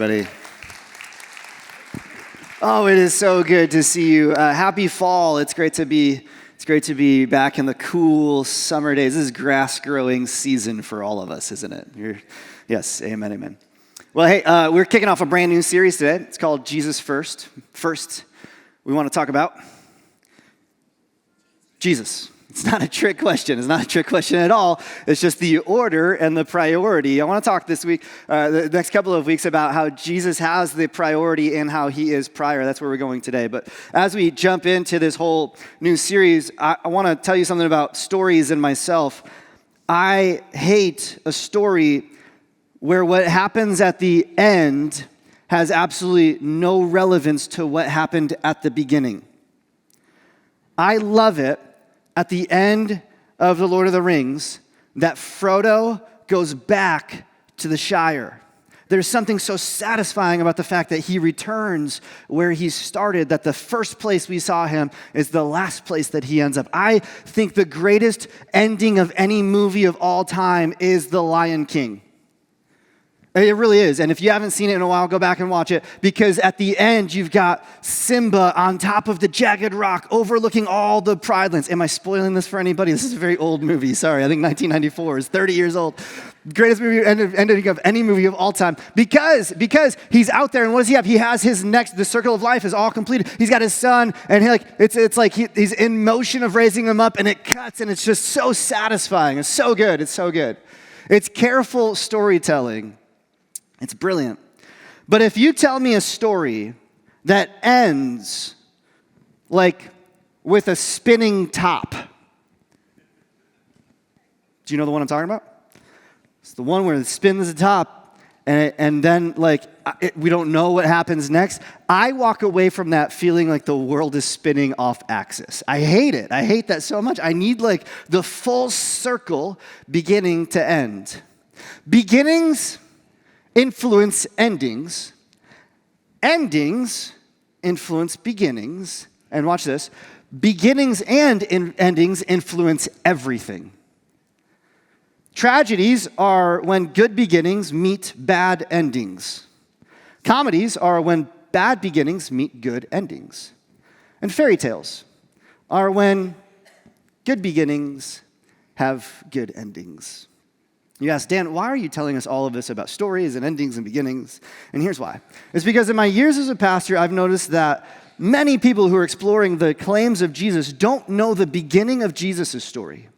everybody. Oh, it is so good to see you. Happy fall. It's great to be back in the cool summer days. This is grass growing season for all of us, isn't it? Yes, amen, amen. Well, hey, we're kicking off a brand new series today. It's called Jesus First. First, we want to talk about Jesus. It's not a trick question. It's not a trick question at all. It's just the order and the priority. I want to talk this week, the next couple of weeks, about how Jesus has the priority and how he is prior. That's where we're going today. But as we jump into this whole new series, I want to tell you something about stories and myself. I hate a story where what happens at the end has absolutely no relevance to what happened at the beginning. I love it at the end of The Lord of the Rings that Frodo goes back to the Shire. There's something so satisfying about the fact that he returns where he started, that the first place we saw him is the last place that he ends up. I think the greatest ending of any movie of all time is The Lion King. It really is. And if you haven't seen it in a while, go back and watch it, because at the end, you've got Simba on top of the jagged rock overlooking all the Pride Lands. Am I spoiling this for anybody? This is a very old movie. Sorry, I think 1994 is 30 years old. Greatest movie ending of any movie of all time. Because he's out there, and what does he have? He has his the circle of life is all completed. He's got his son, and it's like he's in motion of raising him up, and it cuts, and it's just so satisfying. It's so good. It's so good. It's careful storytelling. It's brilliant. But if you tell me a story that ends like with a spinning top, do you know the one I'm talking about? It's the one where it spins the top and then we don't know what happens next. I walk away from that feeling like the world is spinning off axis. I hate it. I hate that so much. I need the full circle beginning to end. Beginnings influence endings. Endings influence beginnings. And watch this. Beginnings and endings influence everything. Tragedies are when good beginnings meet bad endings. Comedies are when bad beginnings meet good endings. And fairy tales are when good beginnings have good endings. You ask, Dan, why are you telling us all of this about stories and endings and beginnings? And here's why. It's because in my years as a pastor, I've noticed that many people who are exploring the claims of Jesus don't know the beginning of Jesus' story.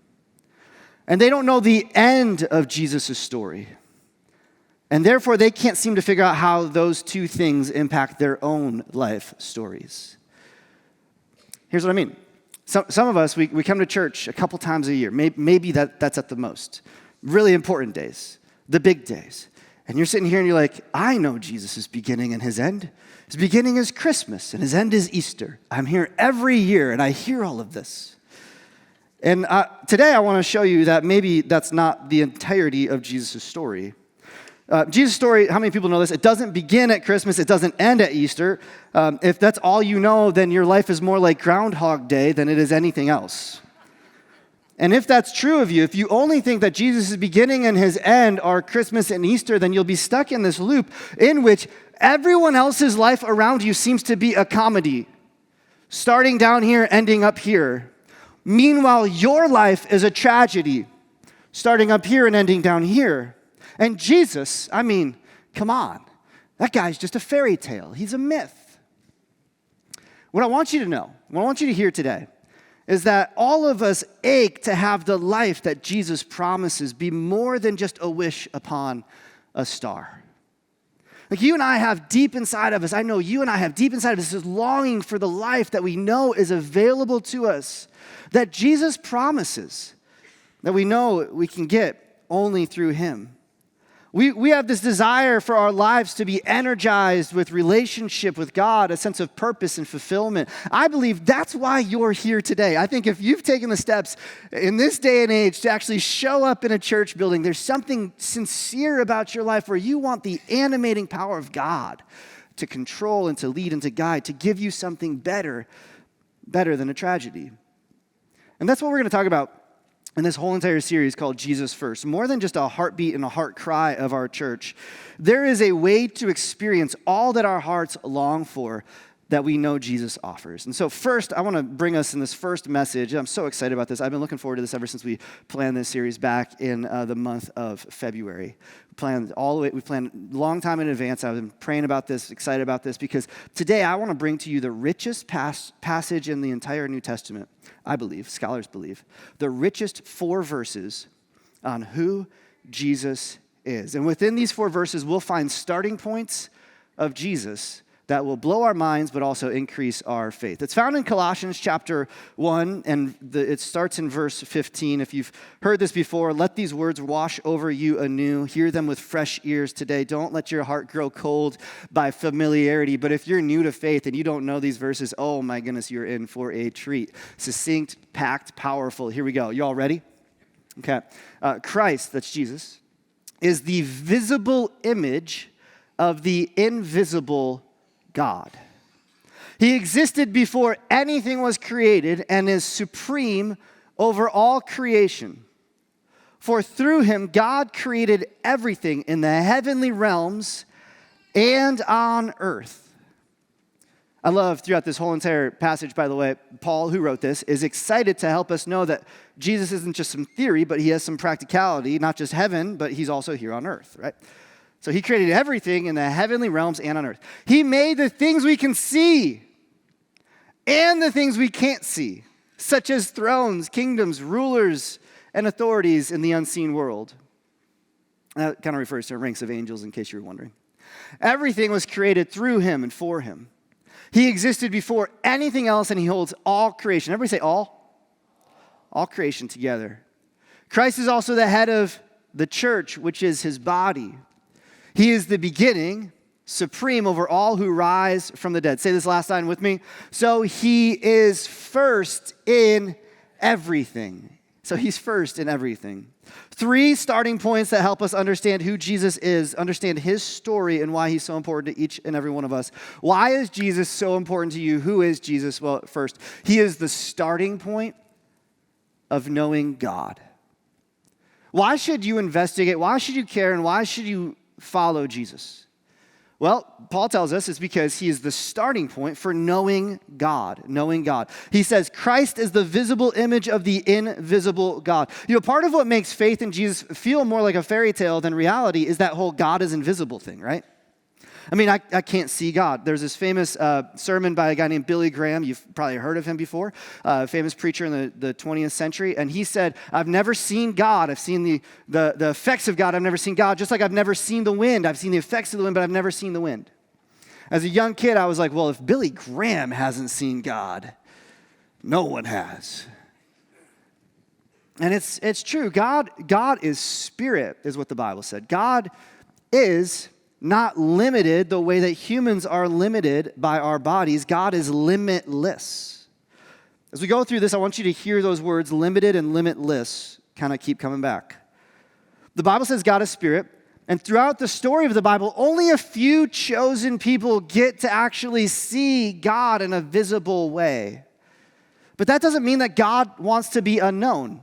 And they don't know the end of Jesus' story. And therefore, they can't seem to figure out how those two things impact their own life stories. Here's what I mean. Some of us, we come to church a couple times a year. Maybe that's at the most. Really important days, the big days. And you're sitting here and you're like, I know Jesus' beginning and his end. His beginning is Christmas and his end is Easter. I'm here every year and I hear all of this. And today I want to show you that maybe that's not the entirety of Jesus' story. Jesus' story, how many people know this? It doesn't begin at Christmas. It doesn't end at Easter. If that's all you know, then your life is more like Groundhog Day than it is anything else. And if that's true of you, if you only think that Jesus' beginning and his end are Christmas and Easter, then you'll be stuck in this loop in which everyone else's life around you seems to be a comedy, starting down here, ending up here. Meanwhile, your life is a tragedy, starting up here and ending down here. And Jesus, I mean, come on, that guy's just a fairy tale. He's a myth. What I want you to know, what I want you to hear today, is that all of us ache to have the life that Jesus promises be more than just a wish upon a star. Like you and I have deep inside of us, I know you and I have deep inside of us this longing for the life that we know is available to us, that Jesus promises, that we know we can get only through him. We have this desire for our lives to be energized with relationship with God, a sense of purpose and fulfillment. I believe that's why you're here today. I think if you've taken the steps in this day and age to actually show up in a church building, there's something sincere about your life where you want the animating power of God to control and to lead and to guide, to give you something better than a tragedy. And that's what we're going to talk about in this whole entire series called Jesus First, more than just a heartbeat and a heart cry of our church, there is a way to experience all that our hearts long for that we know Jesus offers. And so first, I want to bring us in this first message. I'm so excited about this. I've been looking forward to this ever since we planned this series back in the month of February. We planned a long time in advance. I've been praying about this, excited about this, because today I want to bring to you the richest passage in the entire New Testament, I believe, scholars believe, the richest 4 verses on who Jesus is. And within these 4 verses, we'll find starting points of Jesus that will blow our minds, but also increase our faith. It's found in Colossians chapter 1, and it starts in verse 15. If you've heard this before, let these words wash over you anew. Hear them with fresh ears today. Don't let your heart grow cold by familiarity. But if you're new to faith and you don't know these verses, oh my goodness, you're in for a treat. Succinct, packed, powerful. Here we go. You all ready? Okay. Christ, that's Jesus, is the visible image of the invisible God. He existed before anything was created and is supreme over all creation. For through him, God created everything in the heavenly realms and on earth. I love throughout this whole entire passage, by the way, Paul, who wrote this, is excited to help us know that Jesus isn't just some theory, but he has some practicality, not just heaven, but he's also here on earth, right? So he created everything in the heavenly realms and on earth. He made the things we can see and the things we can't see, such as thrones, kingdoms, rulers, and authorities in the unseen world. That kind of refers to ranks of angels, in case you were wondering. Everything was created through him and for him. He existed before anything else, and he holds all creation. Everybody say all? All creation together. Christ is also the head of the church, which is his body. He is the beginning, supreme over all who rise from the dead. Say this last line with me. So he is first in everything. So he's first in everything. 3 starting points that help us understand who Jesus is, understand his story and why he's so important to each and every one of us. Why is Jesus so important to you? Who is Jesus? Well, first, he is the starting point of knowing God. Why should you investigate? Why should you care? And why should you follow Jesus? Well, Paul tells us it's because he is the starting point for knowing God, He says Christ is the visible image of the invisible God. You know, part of what makes faith in Jesus feel more like a fairy tale than reality is that whole God is invisible thing, right? I mean, I can't see God. There's this famous sermon by a guy named Billy Graham. You've probably heard of him before, famous preacher in the 20th century. And he said, I've never seen God. I've seen the effects of God. I've never seen God, just like I've never seen the wind. I've seen the effects of the wind, but I've never seen the wind. As a young kid, I was like, well, if Billy Graham hasn't seen God, no one has. And it's true. God is spirit, is what the Bible said. God is not limited the way that humans are limited by our bodies. God is limitless. As we go through this, I want you to hear those words, limited and limitless, kind of keep coming back. The Bible says God is spirit, and throughout the story of the Bible, only a few chosen people get to actually see God in a visible way. But that doesn't mean that God wants to be unknown.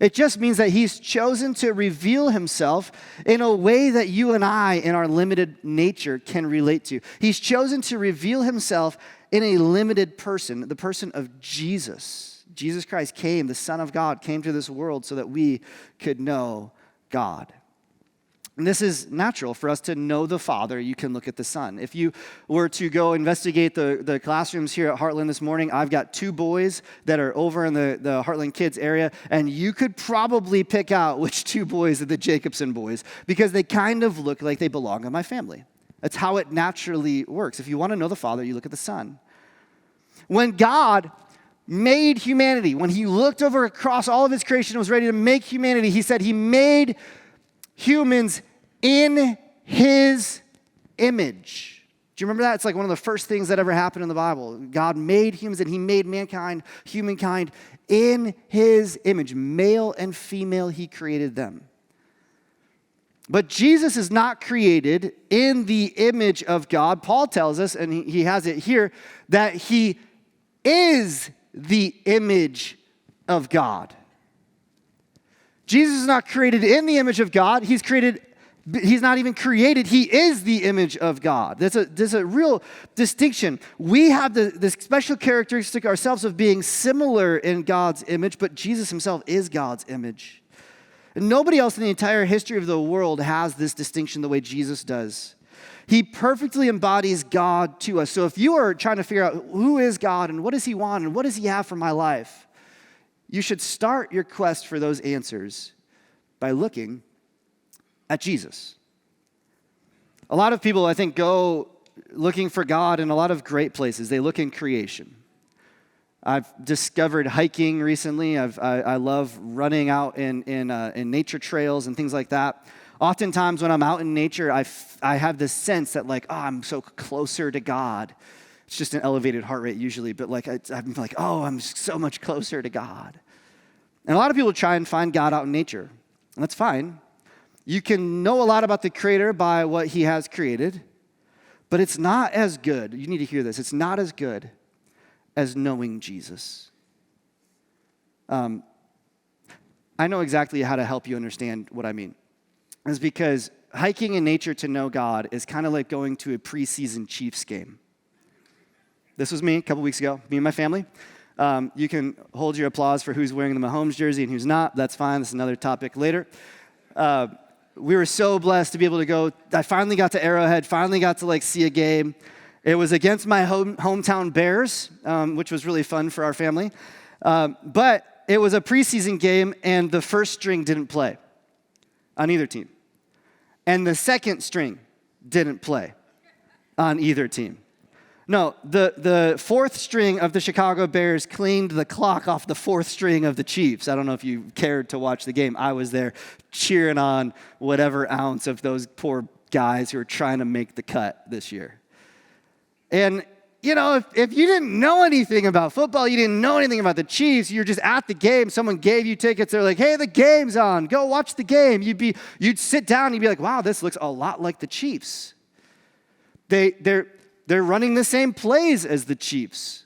It just means that he's chosen to reveal himself in a way that you and I, in our limited nature, can relate to. He's chosen to reveal himself in a limited person, the person of Jesus. Jesus Christ came, the Son of God, came to this world so that we could know God. And this is natural for us to know the Father. You can look at the Son. If you were to go investigate the classrooms here at Heartland this morning, I've got 2 boys that are over in the Heartland Kids area, and you could probably pick out which 2 boys are the Jacobsen boys because they kind of look like they belong in my family. That's how it naturally works. If you want to know the Father, you look at the Son. When God made humanity, when he looked over across all of his creation and was ready to make humanity, he said he made humans in his image. Do you remember that? It's like one of the first things that ever happened in the Bible. God made humans and he made mankind, humankind, in his image. Male and female, he created them. But Jesus is not created in the image of God. Paul tells us, and he has it here, that he is the image of God. Jesus is not created in the image of God. He's not even created. He is the image of God. There's a real distinction. We have this special characteristic ourselves of being similar in God's image, but Jesus himself is God's image. And nobody else in the entire history of the world has this distinction the way Jesus does. He perfectly embodies God to us. So if you are trying to figure out who is God and what does he want and what does he have for my life, you should start your quest for those answers by looking at Jesus. A lot of people, I think, go looking for God in a lot of great places. They look in creation. I've discovered hiking recently. I love running out in nature trails and things like that. Oftentimes when I'm out in nature, I have this sense that I'm so closer to God. It's just an elevated heart rate usually, but I'm like, I'm so much closer to God. And a lot of people try and find God out in nature, and that's fine. You can know a lot about the Creator by what he has created, but it's not as good. You need to hear this. It's not as good as knowing Jesus. I know exactly how to help you understand what I mean. It's because hiking in nature to know God is kind of like going to a preseason Chiefs game. This was me a couple weeks ago, me and my family. You can hold your applause for who's wearing the Mahomes jersey and who's not. That's fine. That's another topic later. We were so blessed to be able to go. I finally got to Arrowhead, finally got to see a game. It was against my hometown Bears, which was really fun for our family. But it was a preseason game, and the first string didn't play on either team. And the second string didn't play on either team. No, the fourth string of the Chicago Bears cleaned the clock off the fourth string of the Chiefs. I don't know if you cared to watch the game. I was there cheering on whatever ounce of those poor guys who are trying to make the cut this year. And, if you didn't know anything about football, you didn't know anything about the Chiefs, you're just at the game, someone gave you tickets, they're like, hey, the game's on, go watch the game. You'd sit down and you'd be like, wow, this looks a lot like the Chiefs. They're running the same plays as the Chiefs.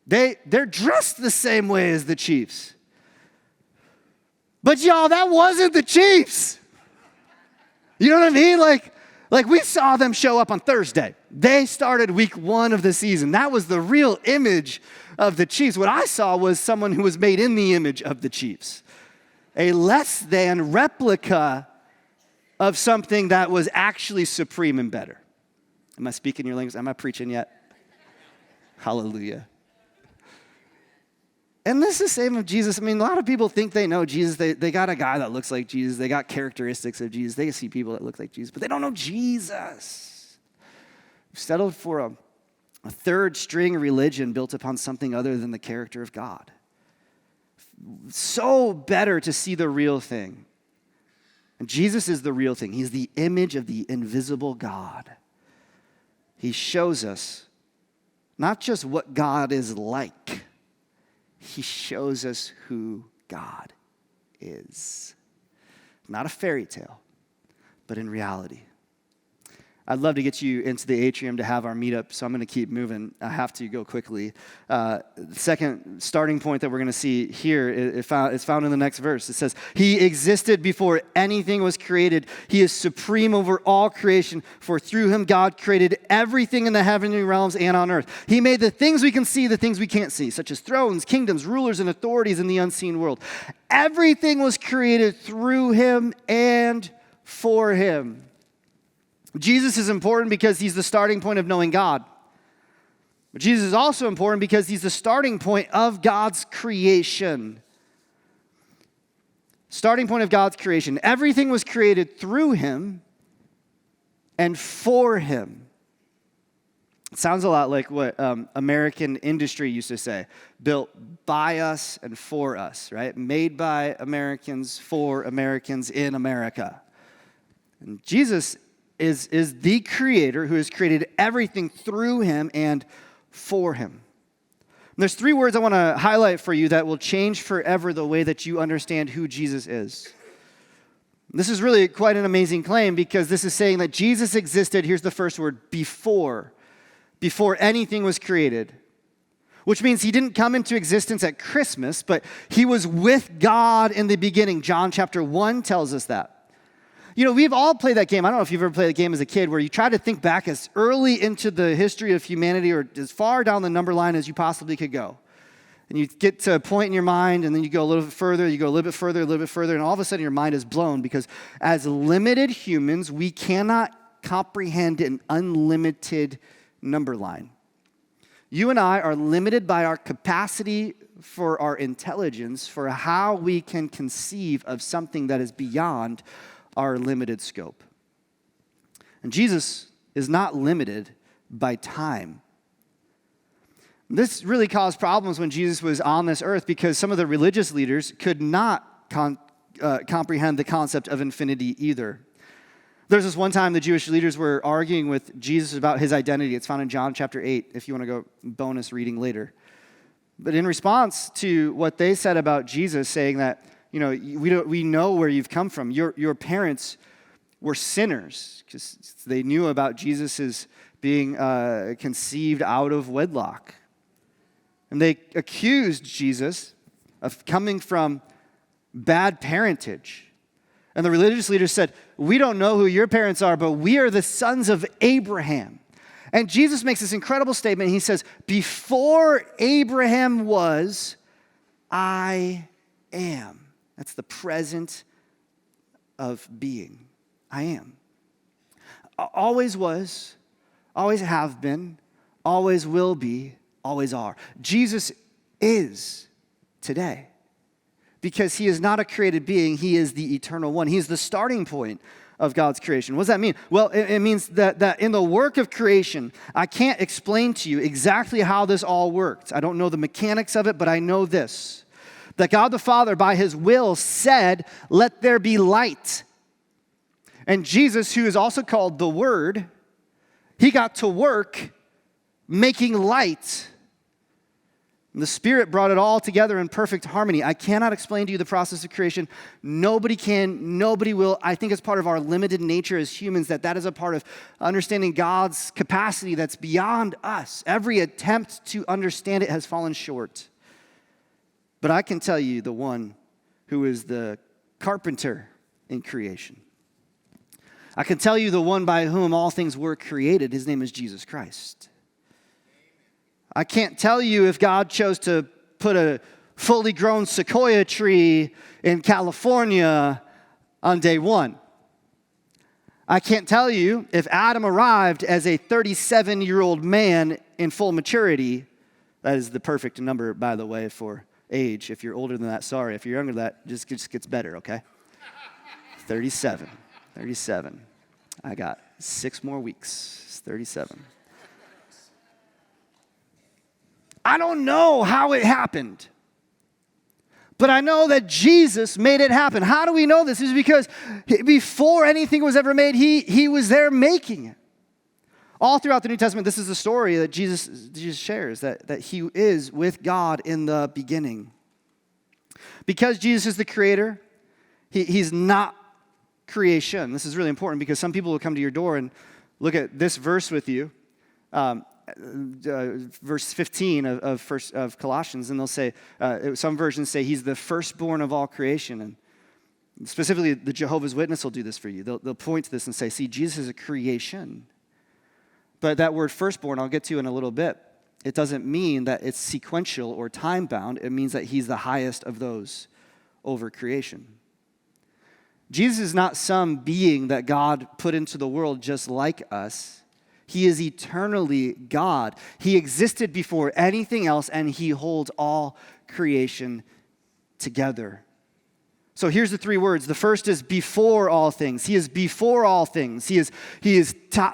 They're dressed the same way as the Chiefs. But y'all, that wasn't the Chiefs. You know what I mean? Like we saw them show up on Thursday. They started week 1 of the season. That was the real image of the Chiefs. What I saw was someone who was made in the image of the Chiefs. A less than replica of something that was actually supreme and better. Am I speaking your language? Am I preaching yet? Hallelujah. And this is the same with Jesus. I mean, a lot of people think they know Jesus. They got a guy that looks like Jesus. They got characteristics of Jesus. They see people that look like Jesus, but they don't know Jesus. We've settled for a third string religion built upon something other than the character of God. So better to see the real thing. And Jesus is the real thing. He's the image of the invisible God. He shows us not just what God is like, he shows us who God is. Not a fairy tale, but in reality. I'd love to get you into the atrium to have our meetup, so I'm going to keep moving. I have to go quickly. The second starting point that we're going to see here is found in the next verse. It says, he existed before anything was created. He is supreme over all creation, for through him God created everything in the heavenly realms and on earth. He made the things we can see, the things we can't see, such as thrones, kingdoms, rulers, and authorities in the unseen world. Everything was created through him and for him. Jesus is important because he's the starting point of knowing God. But Jesus is also important because he's the starting point of God's creation. Starting point of God's creation. Everything was created through him and for him. It sounds a lot like what American industry used to say. Built by us and for us, right? Made by Americans for Americans in America. And Jesus is the creator who has created everything through him and for him. And there's 3 words I want to highlight for you that will change forever the way that you understand who Jesus is. This is really quite an amazing claim because this is saying that Jesus existed, here's the first word, before anything was created. which means he didn't come into existence at Christmas, but he was with God in the beginning. John chapter 1 tells us that. You know, we've all played that game. I don't know if you've ever played that game as a kid where you try to think back as early into the history of humanity or as far down the number line as you possibly could go. And you get to a point in your mind, and then you go a little bit further, you go a little bit further, a little bit further, and all of a sudden your mind is blown because as limited humans, we cannot comprehend an unlimited number line. You and I are limited by our capacity for our intelligence, for how we can conceive of something that is beyond our limited scope. And Jesus is not limited by time. This really caused problems when Jesus was on this earth because some of the religious leaders could not comprehend the concept of infinity either. There's this one time the Jewish leaders were arguing with Jesus about his identity. It's found in John chapter 8, if you want to go bonus reading later. But in response to what they said about Jesus, saying that, you know, we know where you've come from. Your parents were sinners because they knew about Jesus' being conceived out of wedlock. And they accused Jesus of coming from bad parentage. And the religious leaders said, we don't know who your parents are, but we are the sons of Abraham. And Jesus makes this incredible statement. He says, before Abraham was, I am. That's the present of being. I am. Always was, always have been, always will be, always are. Jesus is today. Because he is not a created being, he is the eternal one. He is the starting point of God's creation. What does that mean? Well, it means that in the work of creation, I can't explain to you exactly how this all worked. I don't know the mechanics of it, but I know this. That God the Father, by his will, said, let there be light. And Jesus, who is also called the Word, he got to work making light. And the Spirit brought it all together in perfect harmony. I cannot explain to you the process of creation. Nobody can, nobody will. I think it's part of our limited nature as humans that is a part of understanding God's capacity that's beyond us. Every attempt to understand it has fallen short. But I can tell you the one who is the carpenter in creation. I can tell you the one by whom all things were created. His name is Jesus Christ. I can't tell you if God chose to put a fully grown sequoia tree in California on day one. I can't tell you if Adam arrived as a 37-year-old man in full maturity. That is the perfect number, by the way, for age. If you're older than that, sorry. If you're younger than that, it just gets better, okay? 37. I got 6 more weeks. It's 37. I don't know how it happened, but I know that Jesus made it happen. How do we know this? It's because before anything was ever made, he was there making it. All throughout the New Testament, this is the story that Jesus shares, that he is with God in the beginning. Because Jesus is the creator, he's not creation. This is really important because some people will come to your door and look at this verse with you. Verse 15 of Colossians, and they'll say, some versions say he's the firstborn of all creation. And specifically, the Jehovah's Witness will do this for you. They'll point to this and say, see, Jesus is a creation. But that word firstborn, I'll get to in a little bit, it doesn't mean that it's sequential or time-bound. It means that he's the highest of those over creation. Jesus is not some being that God put into the world just like us. He is eternally God. He existed before anything else, and he holds all creation together. So here's the 3 words. The first is before all things. He is before all things. He is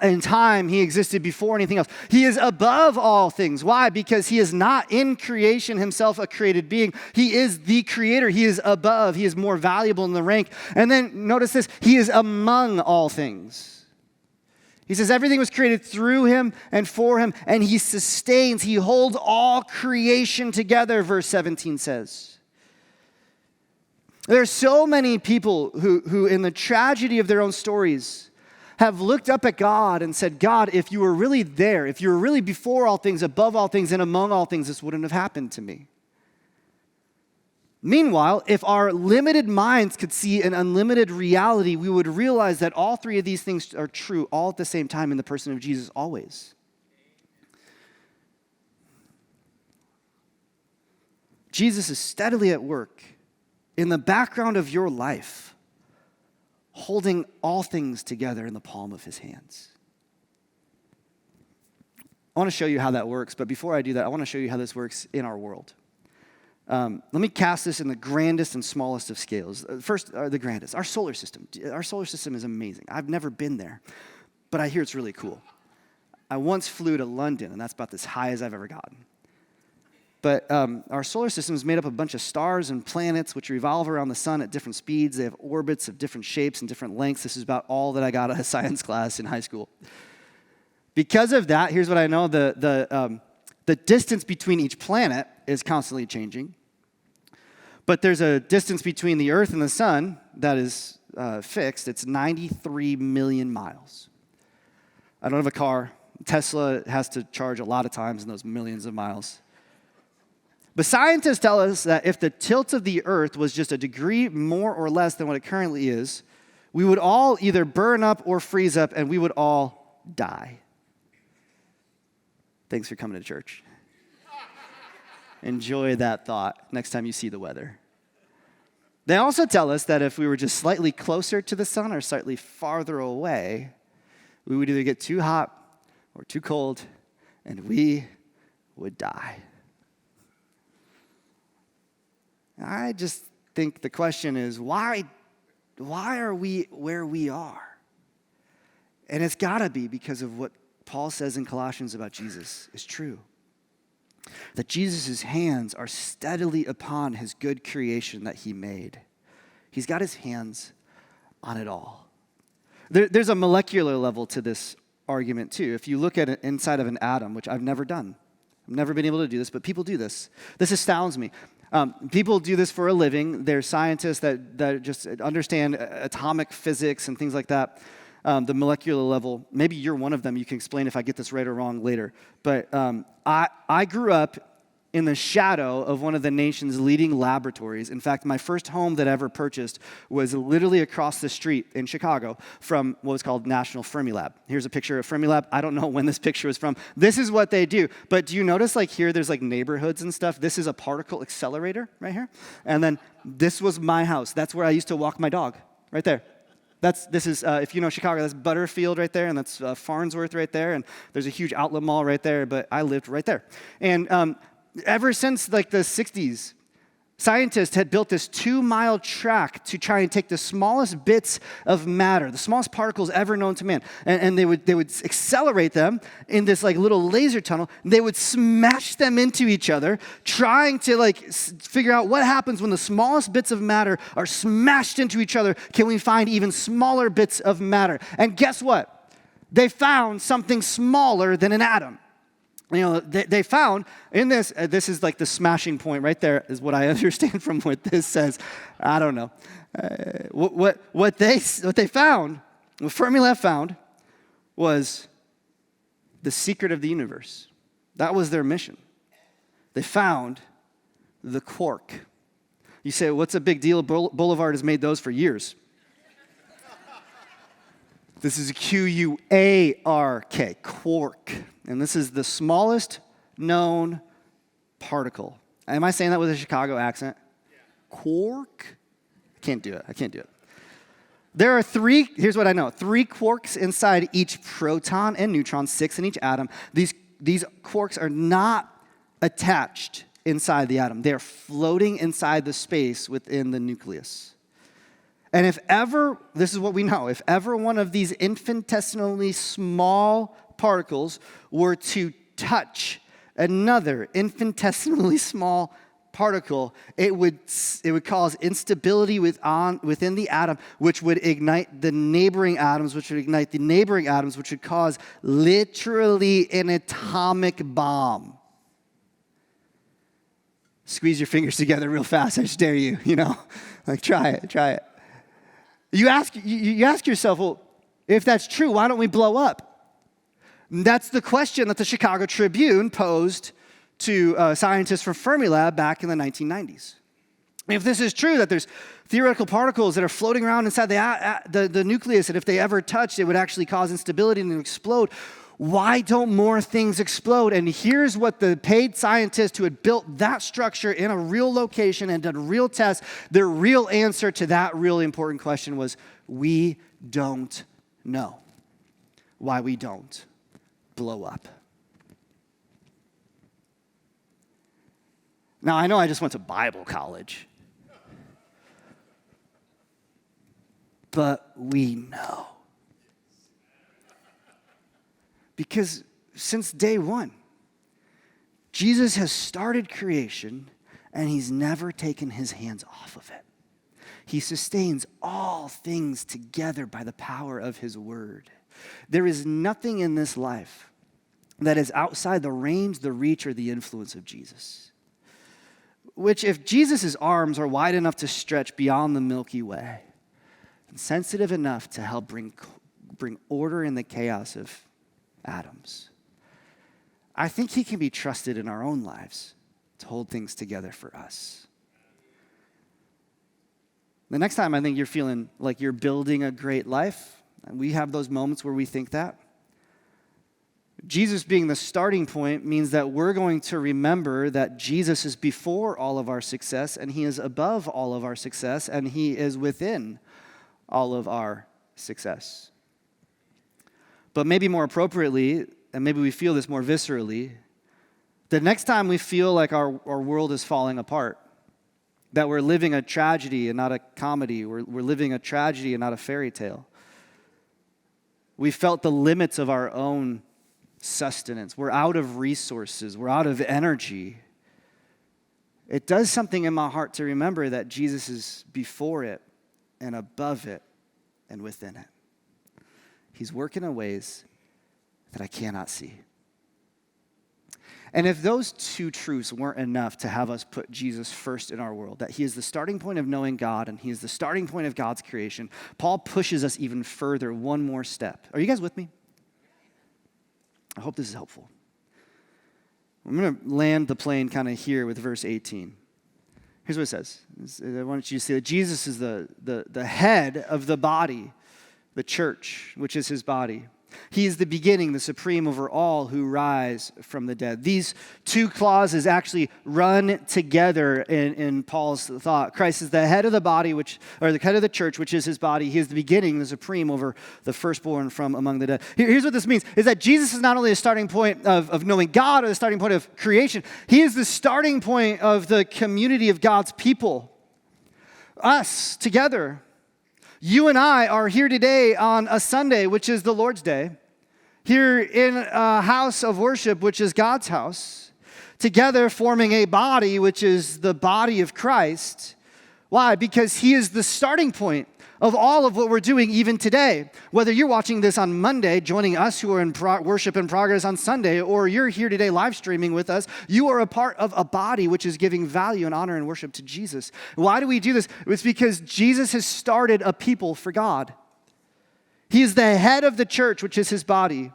in time. He existed before anything else. He is above all things. Why? Because he is not in creation himself a created being. He is the creator. He is above. He is more valuable in the rank. And then notice this. He is among all things. He says everything was created through him and for him, and he sustains, he holds all creation together, verse 17 says. There are so many people who in the tragedy of their own stories, have looked up at God and said, God, if you were really there, if you were really before all things, above all things, and among all things, this wouldn't have happened to me. Meanwhile, if our limited minds could see an unlimited reality, we would realize that all three of these things are true all at the same time in the person of Jesus, always. Jesus is steadily at work in the background of your life, holding all things together in the palm of his hands. I want to show you how that works, but before I do that, I want to show you how this works in our world. Let me cast this in the grandest and smallest of scales. First, the grandest, our solar system. Our solar system is amazing. I've never been there, but I hear it's really cool. I once flew to London, and that's about as high as I've ever gotten. But our solar system is made up of a bunch of stars and planets which revolve around the sun at different speeds. They have orbits of different shapes and different lengths. This is about all that I got out of science class in high school. Because of that, here's what I know. The distance between each planet is constantly changing. But there's a distance between the Earth and the sun that is fixed. It's 93 million miles. I don't have a car. Tesla has to charge a lot of times in those millions of miles. But scientists tell us that if the tilt of the Earth was just a degree more or less than what it currently is, we would all either burn up or freeze up, and we would all die. Thanks for coming to church. Enjoy that thought next time you see the weather. They also tell us that if we were just slightly closer to the sun or slightly farther away, we would either get too hot or too cold, and we would die. I just think the question is, why are we where we are? And it's got to be because of what Paul says in Colossians about Jesus is true. That Jesus' hands are steadily upon his good creation that he made. He's got his hands on it all. There's a molecular level to this argument too. If you look at it inside of an atom, which I've never done. I've never been able to do this, but people do this. This astounds me. People do this for a living. They're scientists that just understand atomic physics and things like that. The molecular level. Maybe you're one of them. You can explain if I get this right or wrong later. But I grew up in the shadow of one of the nation's leading laboratories. In fact, my first home that I ever purchased was literally across the street in Chicago from what was called National Fermilab. Here's a picture of Fermilab. I don't know when this picture was from. This is what they do. But do you notice like here there's like neighborhoods and stuff? This is a particle accelerator right here. And then this was my house. That's where I used to walk my dog right there. This is if you know Chicago, that's Butterfield right there, and that's Farnsworth right there, and there's a huge outlet mall right there, but I lived right there. And ever since like the 60s, scientists had built this 2-mile track to try and take the smallest bits of matter, the smallest particles ever known to man, and they would accelerate them in this like little laser tunnel. They would smash them into each other, trying to like figure out what happens when the smallest bits of matter are smashed into each other. Can we find even smaller bits of matter? And guess what? They found something smaller than an atom. You know, they found in this is like the smashing point right there is what I understand from what this says. I don't know. What they found, what Fermilab found was the secret of the universe. That was their mission. They found the quark. You say, what's a big deal? Boulevard has made those for years. This is a Q-U-A-R-K, quark. And this is the smallest known particle. Am I saying that with a Chicago accent? Yeah. Quark? I can't do it. There are here's what I know, 3 quarks inside each proton and neutron, 6 in each atom. These quarks are not attached inside the atom. They are floating inside the space within the nucleus. And if ever, this is what we know, if ever one of these infinitesimally small particles were to touch another infinitesimally small particle, it would cause instability within the atom, which would ignite the neighboring atoms, which would cause literally an atomic bomb. Squeeze your fingers together real fast, I just dare you, like try it. You ask yourself, well, If that's true, why don't we blow up? That's the question that the Chicago Tribune posed to scientists from Fermilab back in the 1990s. If this is true, that there's theoretical particles that are floating around inside the nucleus, and if they ever touched, it would actually cause instability and explode, why don't more things explode? And here's what the paid scientists who had built that structure in a real location and done real tests, their real answer to that really important question was, we don't know why we don't blow up. Now, I know I just went to Bible college, but we know. Because since day one, Jesus has started creation and he's never taken his hands off of it. He sustains all things together by the power of his word. There is nothing in this life that is outside the range, the reach, or the influence of Jesus. Which, if Jesus' arms are wide enough to stretch beyond the Milky Way, and sensitive enough to help bring order in the chaos of atoms, I think he can be trusted in our own lives to hold things together for us. The next time I think you're feeling like you're building a great life, and we have those moments where we think that, Jesus being the starting point means that we're going to remember that Jesus is before all of our success, and he is above all of our success, and he is within all of our success. But maybe more appropriately, and maybe we feel this more viscerally, the next time we feel like our world is falling apart, that we're living a tragedy and not a comedy, we're living a tragedy and not a fairy tale, we felt the limits of our own sustenance, we're out of resources, we're out of energy, it does something in my heart to remember that Jesus is before it and above it and within it. He's working in ways that I cannot see. And if those two truths weren't enough to have us put Jesus first in our world, that he is the starting point of knowing God and he is the starting point of God's creation, Paul pushes us even further, one more step. Are you guys with me? I hope this is helpful. I'm going to land the plane kind of here with verse 18. Here's what it says. I want you to see that Jesus is the head of the body, the church, which is his body. He is the beginning, the supreme over all who rise from the dead. These two clauses actually run together in Paul's thought. Christ is the head of the body, or the head of the church, which is his body. He is the beginning, the supreme over the firstborn from among the dead. Here's what this means, is that Jesus is not only the starting point of knowing God or the starting point of creation, he is the starting point of the community of God's people. Us together. You and I are here today on a Sunday, which is the Lord's Day, here in a house of worship, which is God's house, together forming a body, which is the body of Christ. Why? Because he is the starting point of all of what we're doing even today. Whether you're watching this on Monday, joining us who are in worship in progress on Sunday, or you're here today live streaming with us, you are a part of a body which is giving value and honor and worship to Jesus. Why do we do this? It's because Jesus has started a people for God. He is the head of the church, which is his body.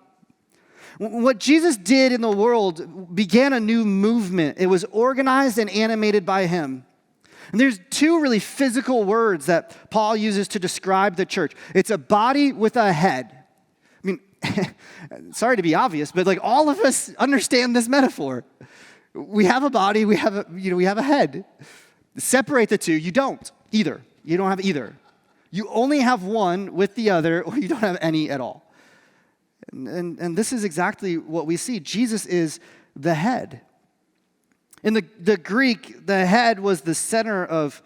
What Jesus did in the world began a new movement. It was organized and animated by him. And there's two really physical words that Paul uses to describe the church. It's a body with a head. I mean, sorry to be obvious, but like all of us understand this metaphor. We have a body, we have a head. Separate the two, you don't either. You don't have either. You only have one with the other, or you don't have any at all. And this is exactly what we see. Jesus is the head. In the Greek, the head was the center of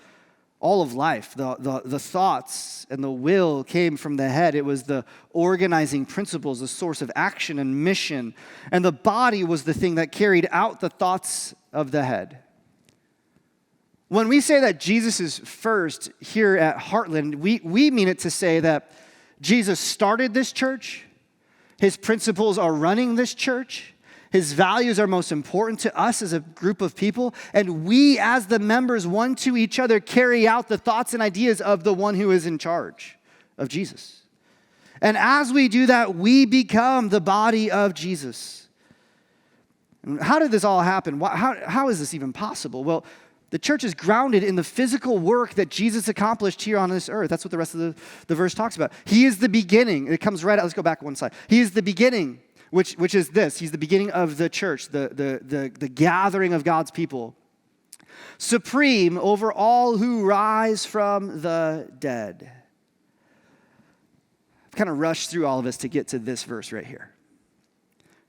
all of life. The thoughts and the will came from the head. It was the organizing principles, the source of action and mission. And the body was the thing that carried out the thoughts of the head. When we say that Jesus is first here at Heartland, we mean it to say that Jesus started this church. His principles are running this church. His values are most important to us as a group of people, and we as the members, one to each other, carry out the thoughts and ideas of the one who is in charge, of Jesus. And as we do that, we become the body of Jesus. And how did this all happen? How is this even possible? Well, the church is grounded in the physical work that Jesus accomplished here on this earth. That's what the rest of the verse talks about. He is the beginning. It comes right out. Let's go back one slide. He is the beginning, which is this. He's the beginning of the church, the gathering of God's people. Supreme over all who rise from the dead. I've kind of rushed through all of this to get to this verse right here.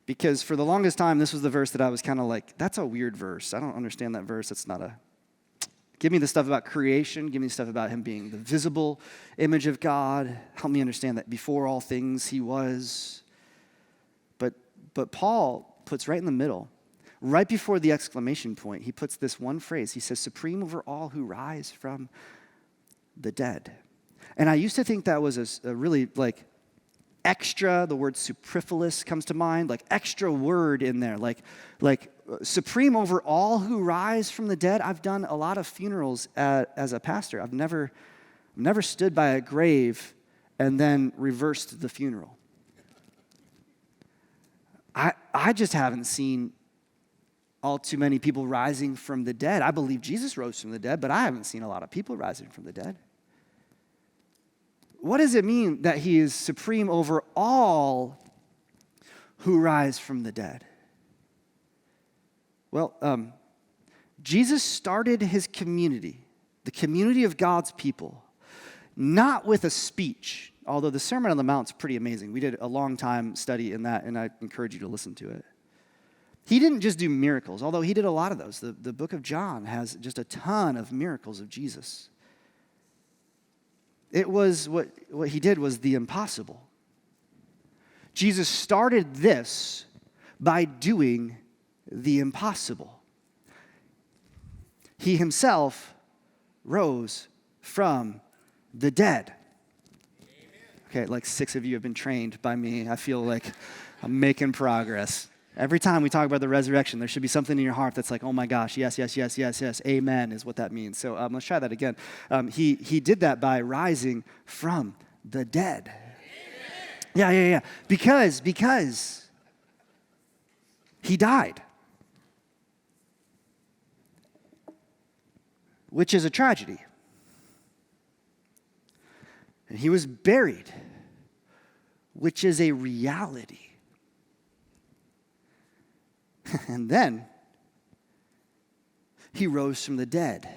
Because for the longest time, this was the verse that I was kind of like, that's a weird verse. I don't understand that verse. It's not a... Give me the stuff about creation. Give me the stuff about him being the visible image of God. Help me understand that before all things he was. But Paul puts right in the middle, right before the exclamation point, he puts this one phrase. He says, supreme over all who rise from the dead. And I used to think that was a really like extra, the word superfluous comes to mind, like extra word in there, like supreme over all who rise from the dead. I've done a lot of funerals as a pastor. I've never stood by a grave and then reversed the funeral. I just haven't seen all too many people rising from the dead. I believe Jesus rose from the dead, but I haven't seen a lot of people rising from the dead. What does it mean that he is supreme over all who rise from the dead? Well, Jesus started his community, the community of God's people, not with a speech, although the Sermon on the Mount's pretty amazing. We did a long time study in that, and I encourage you to listen to it. He didn't just do miracles, although he did a lot of those. The book of John has just a ton of miracles of Jesus. It was what he did was the impossible. Jesus started this by doing the impossible. He himself rose from the dead. Okay, like 6 of you have been trained by me. I feel like I'm making progress. Every time we talk about the resurrection, there should be something in your heart that's like, oh my gosh, yes, amen is what that means. So let's try that again. He did that by rising from the dead. Amen. Yeah. Because he died. Which is a tragedy. And he was buried, which is a reality. And then he rose from the dead,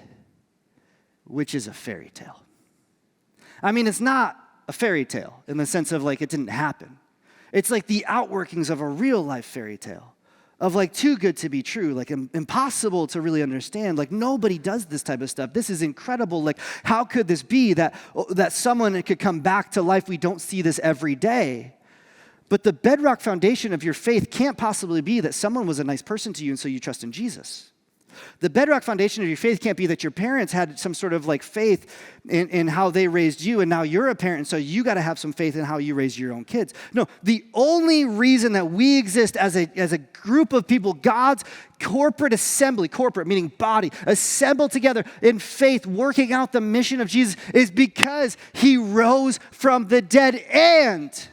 which is a fairy tale. I mean, it's not a fairy tale in the sense of like it didn't happen. It's like the outworkings of a real life fairy tale, of like too good to be true, like impossible to really understand. Like nobody does this type of stuff. This is incredible. Like how could this be that someone could come back to life? We don't see this every day. But the bedrock foundation of your faith can't possibly be that someone was a nice person to you and so you trust in Jesus. The bedrock foundation of your faith can't be that your parents had some sort of like faith in how they raised you and now you're a parent and so you got to have some faith in how you raise your own kids. No, the only reason that we exist as a group of people, God's corporate assembly, corporate meaning body, assembled together in faith, working out the mission of Jesus is because he rose from the dead and...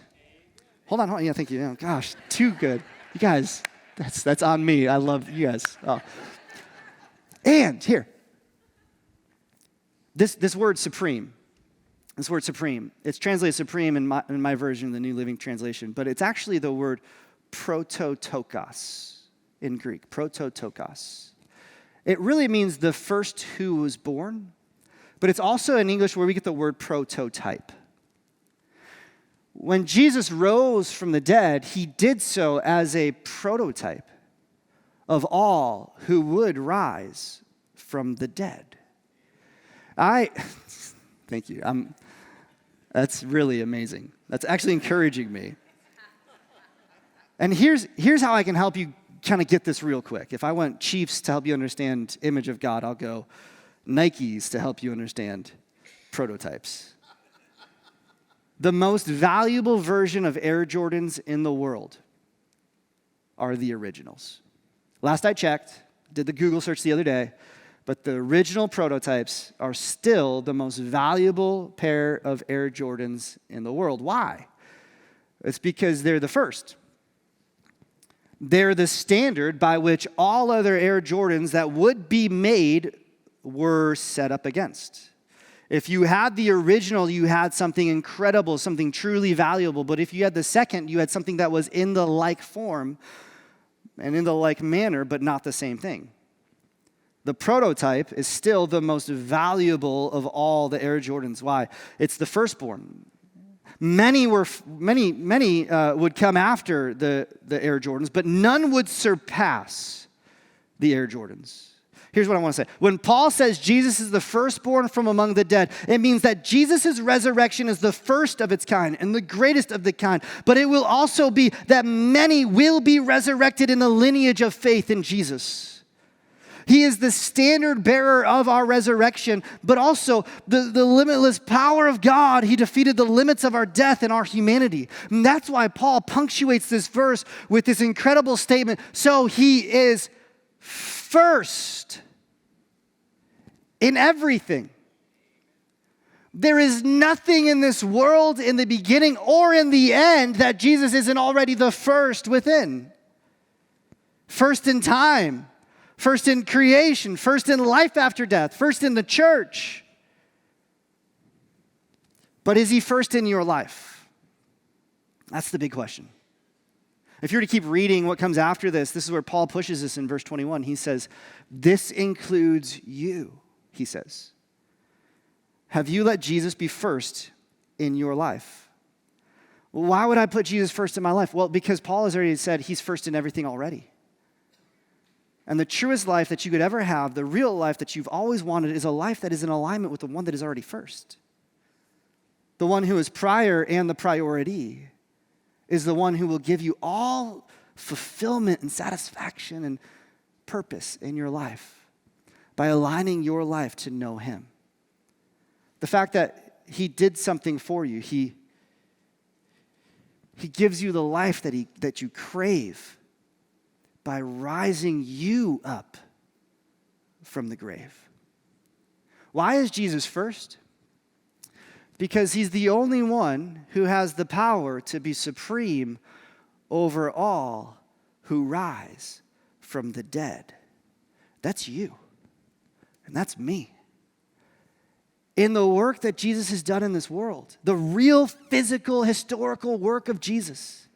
Hold on. Yeah, thank you. Oh, gosh, too good. You guys, that's on me. I love you guys. Oh. And here, this word supreme, it's translated supreme in my version, the New Living Translation, but it's actually the word prototokos in Greek, prototokos. It really means the first who was born, but it's also in English where we get the word prototype. When Jesus rose from the dead, he did so as a prototype of all who would rise from the dead. Thank you. That's really amazing. That's actually encouraging me. And here's how I can help you kind of get this real quick. If I want Chiefs to help you understand image of God, I'll go Nikes to help you understand prototypes. The most valuable version of Air Jordans in the world are the originals. Last I checked, did the Google search the other day, but the original prototypes are still the most valuable pair of Air Jordans in the world. Why? It's because they're the first. They're the standard by which all other Air Jordans that would be made were set up against. If you had the original, you had something incredible, something truly valuable. But if you had the second, you had something that was in the like form and in the like manner, but not the same thing. The prototype is still the most valuable of all the Air Jordans. Why? It's the firstborn. Many would come after the Air Jordans, but none would surpass the Air Jordans. Here's what I want to say. When Paul says Jesus is the firstborn from among the dead, it means that Jesus' resurrection is the first of its kind and the greatest of the kind. But it will also be that many will be resurrected in the lineage of faith in Jesus. He is the standard bearer of our resurrection, but also the limitless power of God. He defeated the limits of our death and our humanity. And that's why Paul punctuates this verse with this incredible statement. So he is first in everything. There is nothing in this world in the beginning or in the end that Jesus isn't already the first within. First in time, first in creation, first in life after death, first in the church. But is he first in your life? That's the big question. If you were to keep reading what comes after this, this is where Paul pushes us in verse 21. He says, this includes you, he says. Have you let Jesus be first in your life? Why would I put Jesus first in my life? Well, because Paul has already said he's first in everything already. And the truest life that you could ever have, the real life that you've always wanted, is a life that is in alignment with the one that is already first. The one who is prior and the priority is the one who will give you all fulfillment and satisfaction and purpose in your life by aligning your life to know him. The fact that he did something for you, he gives you the life that you crave by rising you up from the grave. Why is Jesus first? Because he's the only one who has the power to be supreme over all who rise from the dead. That's you. And that's me. In the work that Jesus has done in this world, the real physical, historical work of Jesus,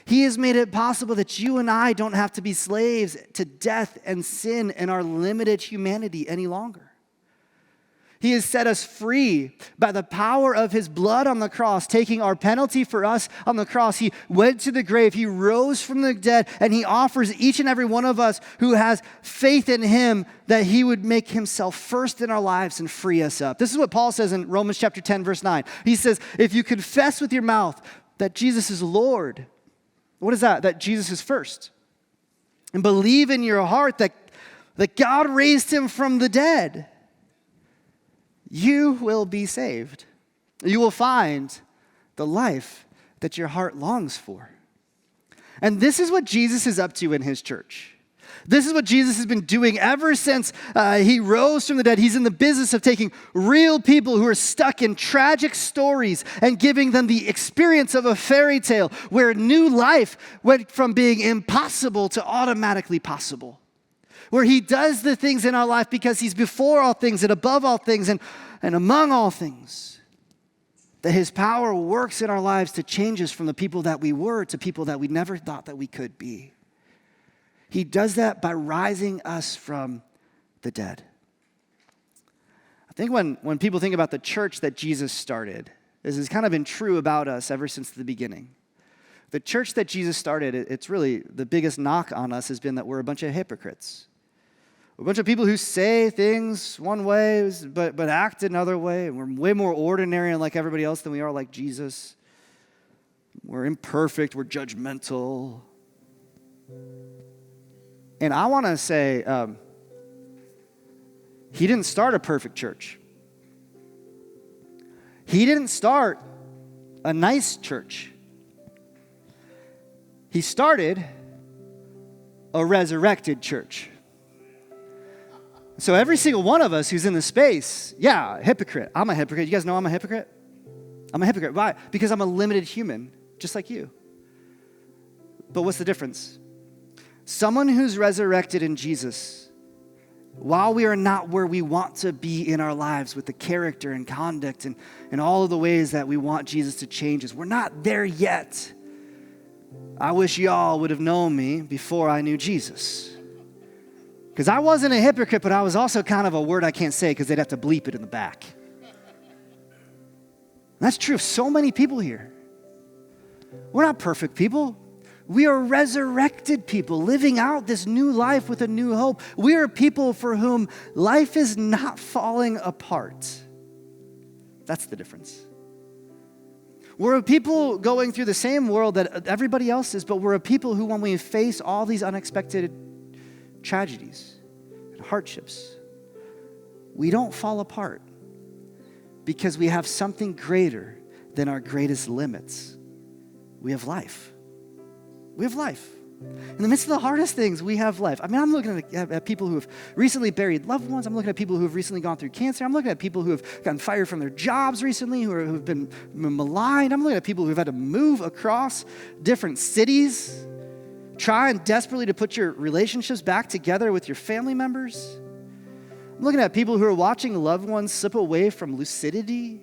he has made it possible that you and I don't have to be slaves to death and sin and our limited humanity any longer. He has set us free by the power of his blood on the cross, taking our penalty for us on the cross. He went to the grave, he rose from the dead, and he offers each and every one of us who has faith in him that he would make himself first in our lives and free us up. This is what Paul says in Romans chapter 10, verse 9. He says, if you confess with your mouth that Jesus is Lord, what is that? That Jesus is first. And believe in your heart that God raised him from the dead, you will be saved. You will find the life that your heart longs for. And this is what Jesus is up to in his church. This is what Jesus has been doing ever since he rose from the dead. He's in the business of taking real people who are stuck in tragic stories and giving them the experience of a fairy tale where new life went from being impossible to automatically possible. Where he does the things in our life because he's before all things and above all things and among all things. That his power works in our lives to change us from the people that we were to people that we never thought that we could be. He does that by rising us from the dead. I think when people think about the church that Jesus started, this has kind of been true about us ever since the beginning. The church that Jesus started, it's really the biggest knock on us has been that we're a bunch of hypocrites. We're a bunch of people who say things one way, but act another way. And we're way more ordinary and like everybody else than we are like Jesus. We're imperfect. We're judgmental. And I want to say, he didn't start a perfect church. He didn't start a nice church. He started a resurrected church. So every single one of us who's in the space, hypocrite. I'm a hypocrite. You guys know I'm a hypocrite? I'm a hypocrite. Why? Because I'm a limited human just like you. But what's the difference? Someone who's resurrected in Jesus, while we are not where we want to be in our lives with the character and conduct and all of the ways that we want Jesus to change us, we're not there yet. I wish y'all would have known me before I knew Jesus. Because I wasn't a hypocrite, but I was also kind of a word I can't say because they'd have to bleep it in the back. That's true of so many people here. We're not perfect people. We are resurrected people living out this new life with a new hope. We are people for whom life is not falling apart. That's the difference. We're a people going through the same world that everybody else is, but we're a people who, when we face all these unexpected tragedies and hardships, we don't fall apart because we have something greater than our greatest limits. We have life. We have life. In the midst of the hardest things, we have life. I mean, I'm looking at people who have recently buried loved ones. I'm looking at people who have recently gone through cancer. I'm looking at people who have gotten fired from their jobs recently, who've been maligned. I'm looking at people who've had to move across different cities, trying desperately to put your relationships back together with your family members. I'm looking at people who are watching loved ones slip away from lucidity.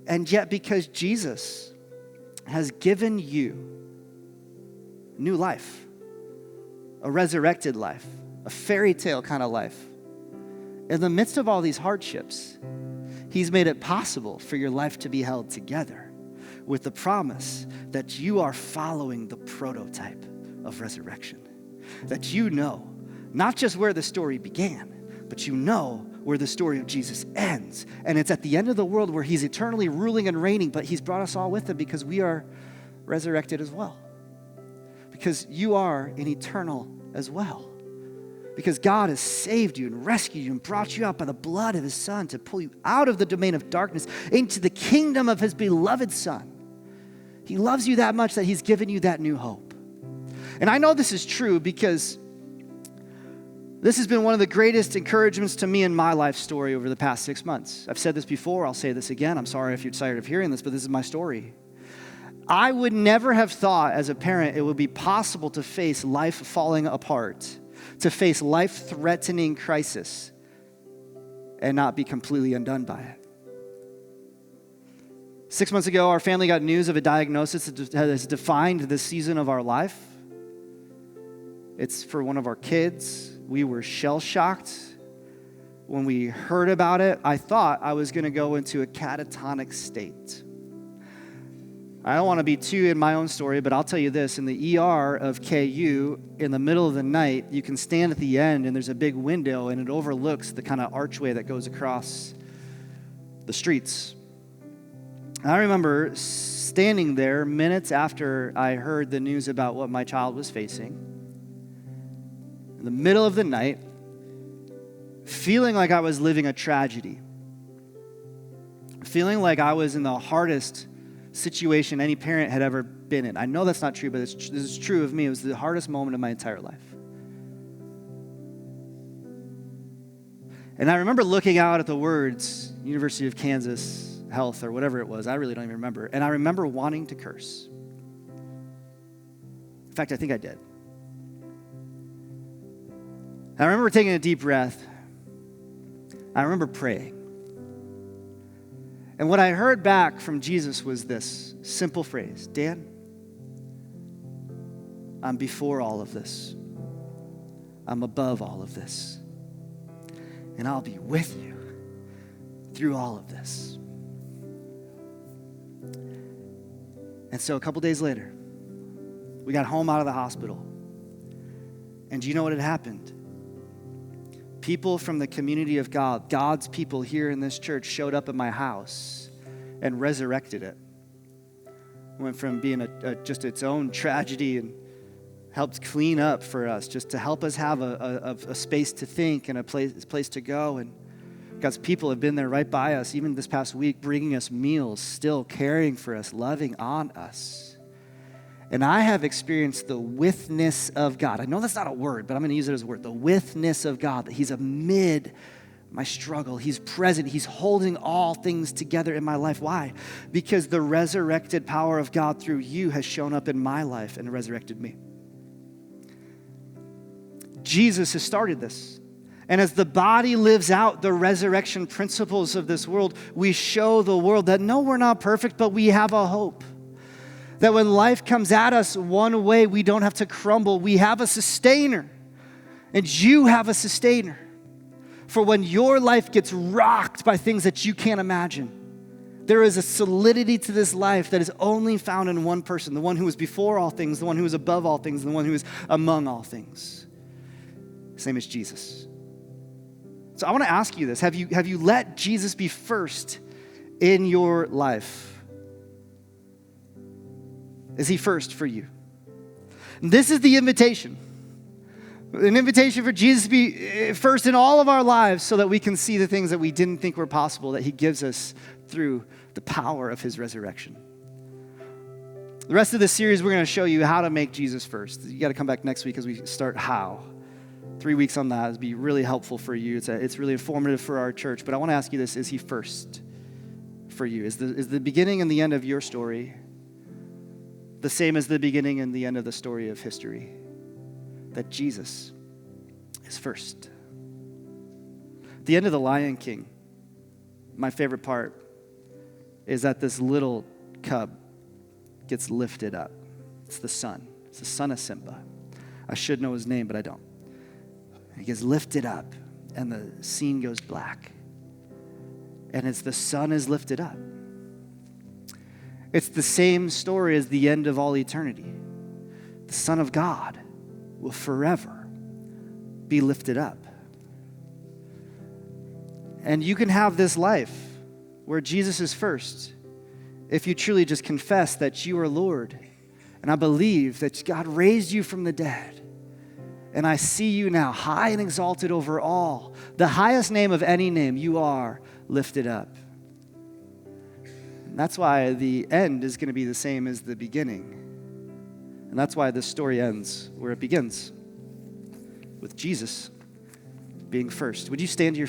And yet, because Jesus has given you new life, a resurrected life, a fairy tale kind of life, in the midst of all these hardships, he's made it possible for your life to be held together with the promise that you are following the prototype of resurrection. That you know not just where the story began, but you know where the story of Jesus ends. And it's at the end of the world where he's eternally ruling and reigning, but he's brought us all with him because we are resurrected as well. Because you are an eternal as well. Because God has saved you and rescued you and brought you out by the blood of his Son to pull you out of the domain of darkness into the kingdom of his beloved Son. He loves you that much that he's given you that new hope. And I know this is true because this has been one of the greatest encouragements to me in my life story over the past 6 months. I've said this before, I'll say this again. I'm sorry if you're tired of hearing this, but this is my story. I would never have thought as a parent it would be possible to face life falling apart, to face life-threatening crisis, and not be completely undone by it. 6 months ago, our family got news of a diagnosis that has defined this season of our life. It's for one of our kids. We were shell-shocked. When we heard about it, I thought I was going to go into a catatonic state. I don't want to be too in my own story, but I'll tell you this. In the ER of KU, in the middle of the night, you can stand at the end, and there's a big window, and it overlooks the kind of archway that goes across the streets. I remember standing there minutes after I heard the news about what my child was facing, in the middle of the night, feeling like I was living a tragedy, feeling like I was in the hardest situation any parent had ever been in. I know that's not true, but this is true of me. It was the hardest moment of my entire life. And I remember looking out at the words, University of Kansas Health or whatever it was. I really don't even remember. And I remember wanting to curse. In fact, I think I did. I remember taking a deep breath. I remember praying. And what I heard back from Jesus was this simple phrase: Dan, I'm before all of this. I'm above all of this. And I'll be with you through all of this. And so a couple days later, we got home out of the hospital. And do you know what had happened? People from the community of God, God's people here in this church, showed up at my house and resurrected it. Went from being just its own tragedy and helped clean up for us, just to help us have a space to think and a place to go. And God's people have been there right by us, even this past week, bringing us meals, still caring for us, loving on us. And I have experienced the witness of God. I know that's not a word, but I'm going to use it as a word. The witness of God, that he's amid my struggle. He's present. He's holding all things together in my life. Why? Because the resurrected power of God through you has shown up in my life and resurrected me. Jesus has started this. And as the body lives out the resurrection principles of this world, we show the world that no, we're not perfect, but we have a hope. That when life comes at us one way, we don't have to crumble. We have a sustainer. And you have a sustainer. For when your life gets rocked by things that you can't imagine, there is a solidity to this life that is only found in one person, the one who was before all things, the one who is above all things, the one who is among all things. Same as Jesus. So I want to ask you this. Have you let Jesus be first in your life? Is he first for you? And this is the invitation. An invitation for Jesus to be first in all of our lives so that we can see the things that we didn't think were possible that he gives us through the power of his resurrection. The rest of this series, we're going to show you how to make Jesus first. You got to come back next week as we start how. 3 weeks on that would be really helpful for you. It's really informative for our church. But I want to ask you this. Is he first for you? Is the beginning and the end of your story the same as the beginning and the end of the story of history? That Jesus is first. At the end of The Lion King, my favorite part is that this little cub gets lifted up. It's the son. It's the son of Simba. I should know his name, but I don't. He gets lifted up, and the scene goes black. And it's the son is lifted up. It's the same story as the end of all eternity. The Son of God will forever be lifted up. And you can have this life where Jesus is first if you truly just confess that you are Lord. And I believe that God raised you from the dead. And I see you now high and exalted over all. The highest name of any name, you are lifted up. And that's why the end is going to be the same as the beginning. And that's why this story ends where it begins, with Jesus being first. Would you stand to your